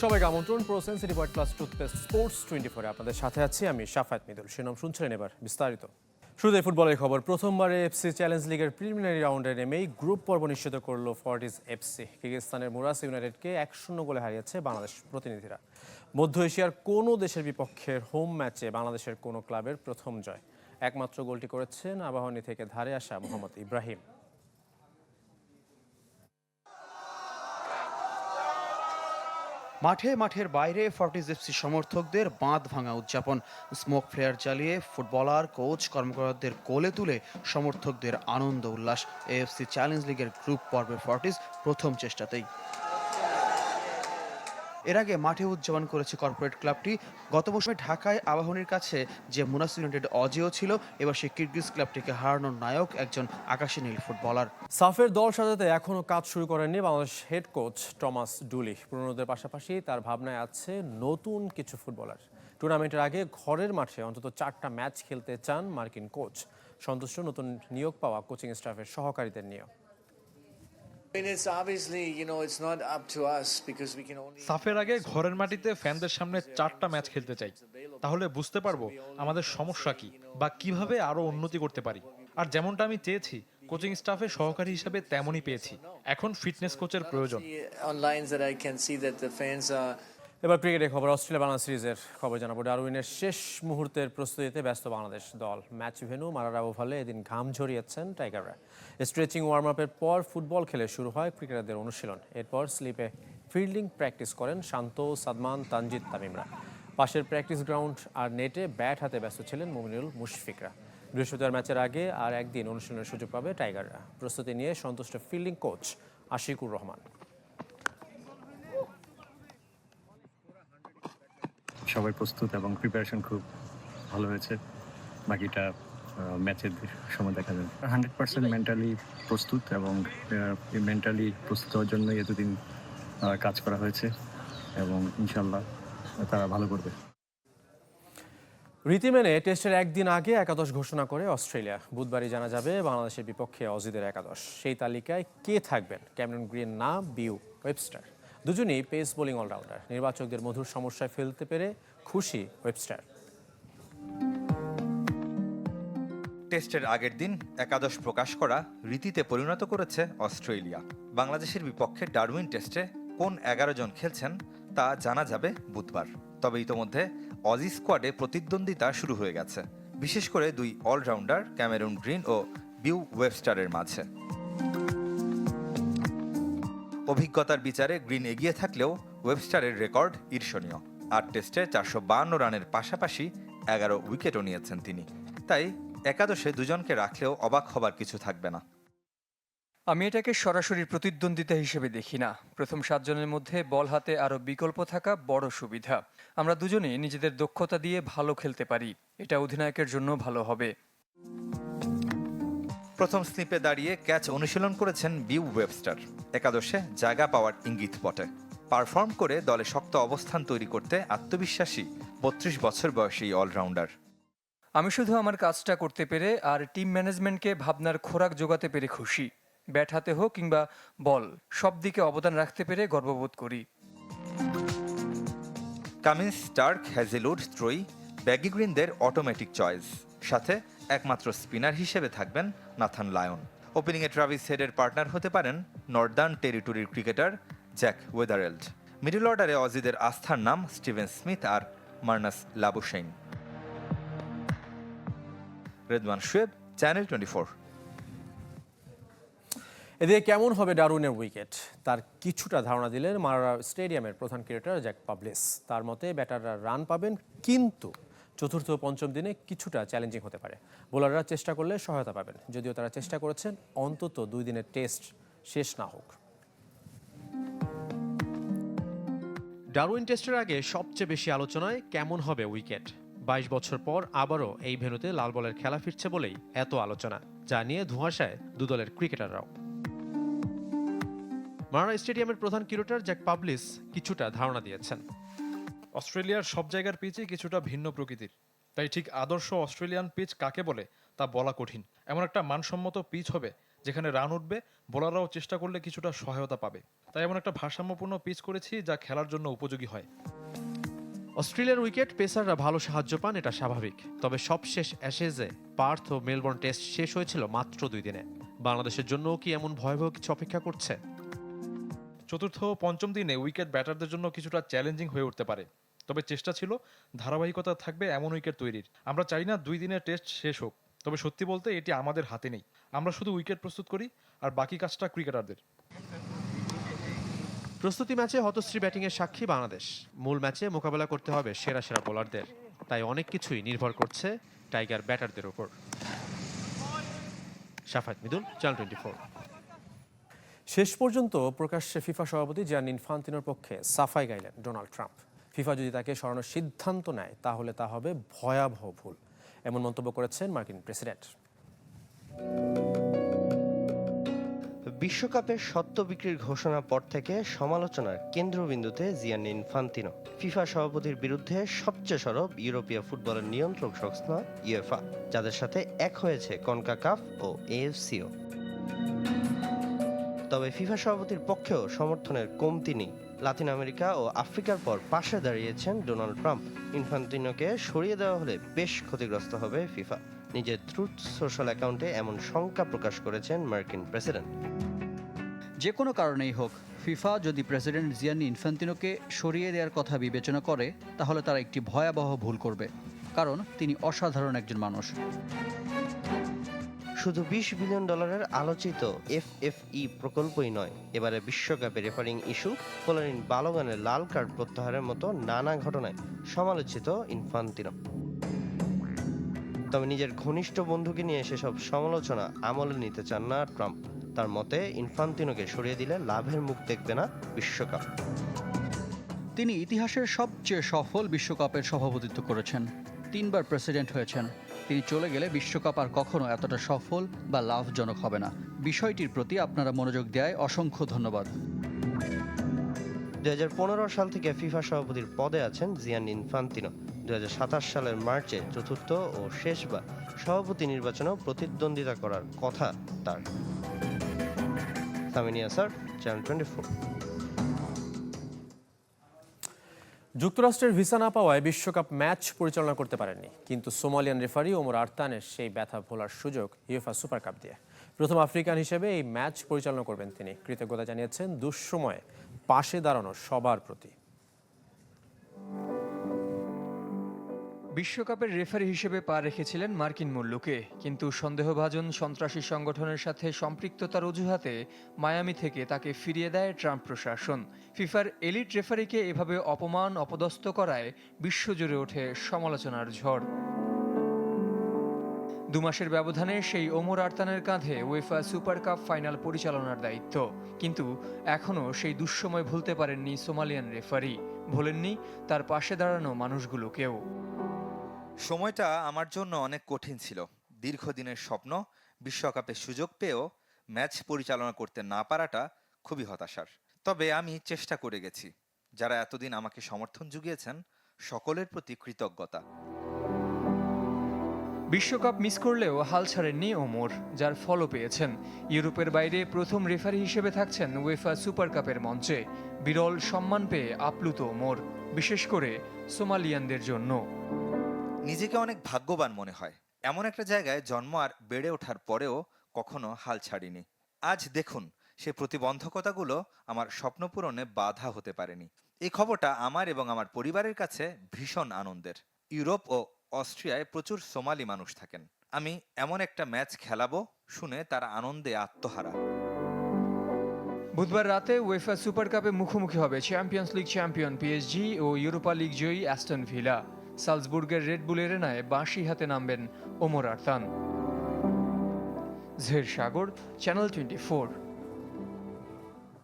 সবাইকে আমন্ত্রণ pro sensitive white plus toothpaste sports 24 আপনাদের সাথে আছি আমি শাফাত মিদুল। শিরোনাম শুনছিলেন, এবার বিস্তারিত। শুরুতে ফুটবলের খবর। প্রথমবারে এফসি চ্যালেঞ্জ লিগের প্রিলিমিনারি রাউন্ডে নেমেই গ্রুপ পর্ব নিশ্চিত করল ফর্টিস এফসি। কিরগিজস্তানের মুরাস ইউনাইটেডকে 1-0 গোলে হারিয়েছে বাংলাদেশ প্রতিনিধিরা। মধ্য এশিয়ার কোনো দেশের বিপক্ষে হোম ম্যাচে বাংলাদেশের কোনো ক্লাবের প্রথম জয়। একমাত্র গোলটি করেছেন আবাহনী থেকে ধারে আসা মোহাম্মদ ইব্রাহিম। মাঠের বাইরে ফর্টিস এফসি সমর্থকদের বাঁধ ভাঙা উদযাপন। স্মোক ফ্লেয়ার জ্বালিয়ে ফুটবলার, কোচ, কর্মকর্তাদের কোলে তুলে সমর্থকদের আনন্দ উল্লাস। এএফসি চ্যালেঞ্জ লিগের গ্রুপ পর্বে ফর্টিস প্রথম চেষ্টাতেই। এর আগে মাঠে উদযাপন করেছে কর্পোরেট ক্লাবটি। গত মৌসুমে ঢাকায় আবাহনীর কাছে যে মুরাস ইউনাইটেড অজেয় ছিল, এবার সেই কিরগিজ ক্লাবটিকে হারানোর নায়ক একজন আকাশী নীল ফুটবলার। সাফের দল সাজাতে এখনও কাজ শুরু করেননি বাংলাদেশ হেড কোচ টমাস ডুলি। পুরনোদের পাশাপাশি তার ভাবনায় আছে নতুন কিছু ফুটবলার। টুর্নামেন্টের আগে ঘরের মাঠে অন্তত 4টা ম্যাচ খেলতে চান মার্কিন কোচ। সন্তুষ্ট নতুন নিয়োগ পাওয়া কোচিং স্টাফের সহকারীদের নিয়ে। সাফের আগে ঘরের মাটিতে ফ্যানদের সামনে 4টা ম্যাচ খেলতে চাই, তাহলে বুঝতে পারবো আমাদের সমস্যা কি বা কিভাবে আরো উন্নতি করতে পারি। আর যেমনটা আমি চেয়েছি কোচিং স্টাফের সহকারী হিসেবে তেমনই পেয়েছি। এখন ফিটনেস কোচের প্রয়োজন। এবার ক্রিকেটের খবর। অস্ট্রেলিয়া বাংলাদেশ সিরিজের খবর জানাবো। ডারউইনের শেষ মুহূর্তের প্রস্তুতিতে ব্যস্ত বাংলাদেশ দল। ম্যাচ ভেন্যু মারারা ওভালে এদিন ঘাম ঝরিয়েছেন টাইগাররা। স্ট্রেচিং ওয়ার্ম আপের পর ফুটবল খেলে শুরু হয় ক্রিকেটারদের অনুশীলন। এরপর স্লিপে ফিল্ডিং প্র্যাকটিস করেন শান্ত, সাদমান, তানজিদ, তামিমরা। পাশের প্র্যাকটিস গ্রাউন্ড আর নেটে ব্যাট হাতে ব্যস্ত ছিলেন মুমিনুল, মুশফিকরা। বৃহস্পতিবার ম্যাচের আগে আর একদিন অনুশীলনের সুযোগ পাবে টাইগাররা। প্রস্তুতি নিয়ে সন্তুষ্ট ফিল্ডিং কোচ আশিকুর রহমান। সবাই প্রস্তুত এবং প্রিপারেশন খুব ভালো হয়েছে। বাকিটা ম্যাচের সময় দেখা যাবে। 100% মেন্টালি প্রস্তুত এবং মেন্টালি প্রস্তুত হওয়ার জন্য এতদিন কাজ করা হয়েছে এবং ইনশাল্লাহ তারা ভালো করবে। রীতি মেনে টেস্টের একদিন আগে একাদশ ঘোষণা করে অস্ট্রেলিয়া। বুধবারই জানা যাবে বাংলাদেশের বিপক্ষে অজিদের একাদশ। সেই তালিকায় কে থাকবেন? ক্যামেরন গ্রিন না বিউ ওয়েবস্টার? দুজনেই পেস বোলিং অলরাউন্ডার। নির্বাচকদের মধুর সমস্যায় ফেলতে পেরে খুশি ওয়েবস্টার। টেস্টের আগের দিন একাদশ প্রকাশ করা রীতিতে পরিণত করেছে অস্ট্রেলিয়া। বাংলাদেশের বিপক্ষে ডারউইন টেস্টে কোন 11 জন খেলছেন তা জানা যাবে বুধবার। তবে ইতোমধ্যে অজি স্কোয়াডে প্রতিদ্বন্দ্বিতা শুরু হয়ে গেছে, বিশেষ করে দুই অলরাউন্ডার ক্যামেরন গ্রিন ও বিউ ওয়েবস্টারের মাঝে। অভিজ্ঞতার বিচারে গ্রিন এগিয়ে থাকলেও ওয়েবস্টারের রেকর্ড ঈর্ষণীয়। 8 টেস্টে 452 রানের পাশাপাশি 11 উইকেটও নিয়েছেন তিনি। তাই একাদশে দুজনকে রাখলেও অবাক হবার কিছু থাকবে না। আমি এটাকে সরাসরি প্রতিদ্বন্দ্বিতা হিসেবে দেখি না। প্রথম 7 জনের মধ্যে বল হাতে আরও বিকল্প থাকা বড় সুবিধা। আমরা দুজনেই নিজেদের দক্ষতা দিয়ে ভালো খেলতে পারি। এটা অধিনায়কের জন্য ভালো হবে। প্রথম স্লিপে দাঁড়িয়ে ক্যাচ অনুশীলন করেছেন বিউ ওয়েবস্টার। একাদশে জায়গা পাওয়ার ইঙ্গিত বটে। পারফর্ম করে দলে শক্ত অবস্থান তৈরি করতে আত্মবিশ্বাসী 32 বছর বয়সী অলরাউন্ডার। আমি শুধু আমার কাজটা করতে পেরে আর টিম ম্যানেজমেন্টকে ভাবনার খোরাক জোগাতে পেরে খুশি। ব্যাট হাতে হোক কিংবা বল, সব দিকে অবদান রাখতে পেরে গর্ববোধ করি। কামিন্স, স্টার্ক, হ্যাজেলউড, ত্রয়ী ব্যাগি গ্রিনদের অটোমেটিক চয়েস। সাথে একমাত্র স্পিনার হিসেবে থাকবেন নাথান লায়ন। ওপেনিংয়ে ট্রাভিস হেডের পার্টনার হতে পারেন নর্দার্ন টেরিটরির ক্রিকেটার জ্যাক ওয়েদারেল্ড। মিডল অর্ডারে অজিদের আস্থার নাম স্টিভেন স্মিথ আর Marnus Labuschagne. Redwan Shuaib, channel 24। এদিকে কেমন হবে ডারউইনের উইকেট, তার কিছুটা ধারণা দিলেন মারারা স্টেডিয়ামের প্রধান ক্রিকেটার জ্যাক পাবলিস। তার মতে ব্যাটাররা রান পাবেন, কিন্তু চতুর্থ ও পঞ্চম দিনে কিছুটা চ্যালেঞ্জিং হতে পারে। বোলাররা চেষ্টা করলে সহায়তা পাবেন, যদিও তারা চেষ্টা করেছেন অন্তত 2 দিনের টেস্ট শেষ না হোক। ডারউইন টেস্টের আগে সবচেয়ে বেশি আলোচনায় কেমন হবে উইকেট। 22 বছর পর আবারও এই ভেন্যুতে লাল বলের খেলা ফিরছে বলেই এত আলোচনা, যা নিয়ে ধোঁয়াশায় দুদলের ক্রিকেটাররাও। মারারা স্টেডিয়ামের প্রধান ক্রিকেটার জ্যাক পাবলিস কিছুটা ধারণা দিয়েছেন। অস্ট্রেলিয়ার সব জায়গার পিচই কিছুটা ভিন্ন প্রকৃতির, তাই ঠিক আদর্শ অস্ট্রেলিয়ান পিচ কাকে বলে তা বলা কঠিন। এমন একটা মানসম্মত পিচ হবে যেখানে রান উঠবে, বোলাররাও চেষ্টা করলে কিছুটা সহায়তা পাবে। তাই এমন একটা ভারসাম্যপূর্ণ পিচ করেছি যা খেলার জন্য উপযোগী হয়। অস্ট্রেলিয়ার উইকেট পেসাররা ভালো সাহায্য পান, এটা স্বাভাবিক। তবে সবশেষ অ্যাশেজে পার্থ ও মেলবোর্ন টেস্ট শেষ হয়েছিল মাত্র 2 দিনে। বাংলাদেশের জন্যও কি এমন ভয়াবহ কিছু অপেক্ষা করছে? চতুর্থ ও পঞ্চম দিনে উইকেট ব্যাটারদের জন্য কিছুটা চ্যালেঞ্জিং হয়ে উঠতে পারে। তবে চেষ্টা ছিল ধারাবাহিকতা থাকবে এমন উইকেট তৈরির। আমরা চাই না 2 দিনের টেস্ট শেষ হোক, তবে সত্যি বলতে এটি আমাদের হাতে নেই। আমরা শুধু উইকেট প্রস্তুত করি, আর বাকি কাজটা ক্রিকেটারদের। প্রস্তুতি ম্যাচে হতশ্রী ব্যাটিংয়ের সাক্ষী বাংলাদেশ। মূল ম্যাচে মোকাবেলা করতে হবে সেরা সেরা বোলারদের, তাই অনেক কিছুই নির্ভর করছে টাইগার ব্যাটারদের উপর। শাফাত মিদুল, চ্যানেল 24। শেষ পর্যন্ত প্রকাশ্যে ফিফা সভাপতি জিয়ানি ইনফান্তিনোর পক্ষে সাফাই গাইলেন ডোনাল্ড ট্রাম্প। ফিফা যদি তাকে সরানোর সিদ্ধান্ত নেয় তাহলে তা হবে ভয়াবহ ভুল, এমন মন্তব্য করেছেন মার্কিন প্রেসিডেন্ট। বিশ্বকাপের স্বত্ব বিক্রির ঘোষণার পর থেকে সমালোচনার কেন্দ্রবিন্দুতে জিয়ানি ইনফান্তিনো। ফিফা সভাপতির বিরুদ্ধে সবচেয়ে সরব ইউরোপীয় ফুটবলের নিয়ন্ত্রক সংস্থা ইউএফা, যাদের সাথে এক হয়েছে কনকাকাফ ও এএফসিও। তবে ফিফা সভাপতির পক্ষেও সমর্থনের কমতি নেই। লাতিন আমেরিকা ও আফ্রিকার পর পাশে দাঁড়িয়েছেন ডোনাল্ড ট্রাম্প। ইনফান্তিনোকে সরিয়ে দেওয়া হলে বেশ ক্ষতিগ্রস্ত হবে ফিফা। নিজের ট্রুথ সোশ্যাল অ্যাকাউন্টে এমন শঙ্কা প্রকাশ করেছেন মার্কিন প্রেসিডেন্ট। যে কোনো কারণেই হোক, ফিফা যদি প্রেসিডেন্ট জিয়ানি ইনফান্তিনোকে সরিয়ে দেওয়ার কথা বিবেচনা করে তাহলে তারা একটি ভয়াবহ ভুল করবে, কারণ তিনি অসাধারণ একজন মানুষ। শুধু $20 বিলিয়ন আলোচিত এফএফই প্রকল্পই নয়, এবারে বিশ্বকাপে রেফারিং ইস্যু, ফ্লোরিন বালোগানের লাল কার্ড প্রত্যাহারের মতো নানা ঘটনায় সমালোচিত ইনফান্তিনো। তবে নিজের ঘনিষ্ঠ বন্ধুকে নিয়ে সেসব সমালোচনা আমলে নিতে চান না ট্রাম্প। তার মতে ইনফান্তিনোকে সরিয়ে দিলে লাভের মুখ দেখবে না বিশ্বকাপ। তিনি ইতিহাসের সবচেয়ে সফল বিশ্বকাপের সভাপতিত্ব করেছেন, 3 বার প্রেসিডেন্ট হয়েছেন। তিনি চলে গেলে বিশ্বকাপ আর কখনো এতটা সফল বা লাভজনক হবে না। বিষয়টির প্রতি আপনারা মনোযোগ দেওয়ায় অসংখ্য ধন্যবাদ। 2015 সাল থেকে ফিফা সভাপতির পদে আছেন জিয়ানি ইনফান্তিনো। 2027 সালের মার্চে চতুর্থ ও শেষবার সভাপতি নির্বাচনেও প্রতিদ্বন্দ্বিতা করার কথা তার। সামিনিয়া স্যার, চ্যানেল 24। যুক্তরাষ্ট্রের ভিসা না পাওয়ায় বিশ্বকাপ ম্যাচ পরিচালনা করতে পারেননি, কিন্তু সোমালিয়ান রেফারি ওমর আরতানের সেই ব্যথা ভোলার সুযোগ ইউএফা সুপার কাপ দিয়ে। প্রথম আফ্রিকান হিসেবে এই ম্যাচ পরিচালনা করবেন তিনি। কৃতজ্ঞতা জানিয়েছেন দুঃসময়ে পাশে দাঁড়ানো সবার প্রতি। বিশ্বকাপের রেফারি হিসেবে পা রেখেছিলেন মার্কিন মুল্লুকে, কিন্তু সন্দেহভাজন সন্ত্রাসী সংগঠনের সাথে সম্পৃক্ততার অজুহাতে মায়ামি থেকে তাকে ফিরিয়ে দেয় ট্রাম্প প্রশাসন। ফিফার এলিট রেফারিকে এভাবে অপমান অপদস্থ করায় বিশ্বজুড়ে ওঠে সমালোচনার ঝড়। 2 মাসের ব্যবধানে সেই ওমর আরতানের কাঁধে উয়েফা সুপার কাপ ফাইনাল পরিচালনার দায়িত্ব, কিন্তু এখনও সেই দুঃসময় ভুলতে পারেননি সোমালিয়ান রেফারি, ভোলেননি তার পাশে দাঁড়ানো মানুষগুলোকেও। সময়টা আমার জন্য অনেক কঠিন ছিল। দীর্ঘদিনের স্বপ্ন, বিশ্বকাপের সুযোগ পেয়েও ম্যাচ পরিচালনা করতে না পারাটা খুবই হতাশার। তবে আমি চেষ্টা করে গেছি। যারা এতদিন আমাকে সমর্থন জুগিয়েছেন সকলের প্রতি কৃতজ্ঞতা। বিশ্বকাপ মিস করলেও হাল ছাড়েননি ওমর, যার ফলও পেয়েছেন। ইউরোপের বাইরে প্রথম রেফারি হিসেবে থাকছেন উয়েফা সুপার কাপের মঞ্চে। বিরল সম্মান পেয়ে আপ্লুত ওমর, বিশেষ করে সোমালিয়ানদের জন্য। নিজেকে অনেক ভাগ্যবান মনে হয়, এমন একটা জায়গায় জন্ম আর বেড়ে ওঠার পরেও কখনো হাল ছাড়িনি। আজ দেখুন, সে প্রতিবন্ধকতাগুলো আমার স্বপ্ন পূরণে বাধা হতে পারেনি। এই খবরটা আমার এবং আমার পরিবারের কাছে ভীষণ আনন্দের। ইউরোপ ও অস্ট্রিয়ায় প্রচুর সোমালি মানুষ থাকেন। আমি এমন একটা ম্যাচ খেলাবো শুনে তারা আনন্দে আত্মহারা। বুধবার রাতে উয়েফা সুপার কাপে মুখোমুখি হবে চ্যাম্পিয়ন্স লিগ চ্যাম্পিয়ন পিএসজি ও ইউরোপা লিগ জয়ী অ্যাস্টন ভিলা। সালজবুর্গের রেড বুল এরেনায় বাঁশি হাতে নামবেন ওমর আরতান। জহির সাগর, চ্যানেল 24।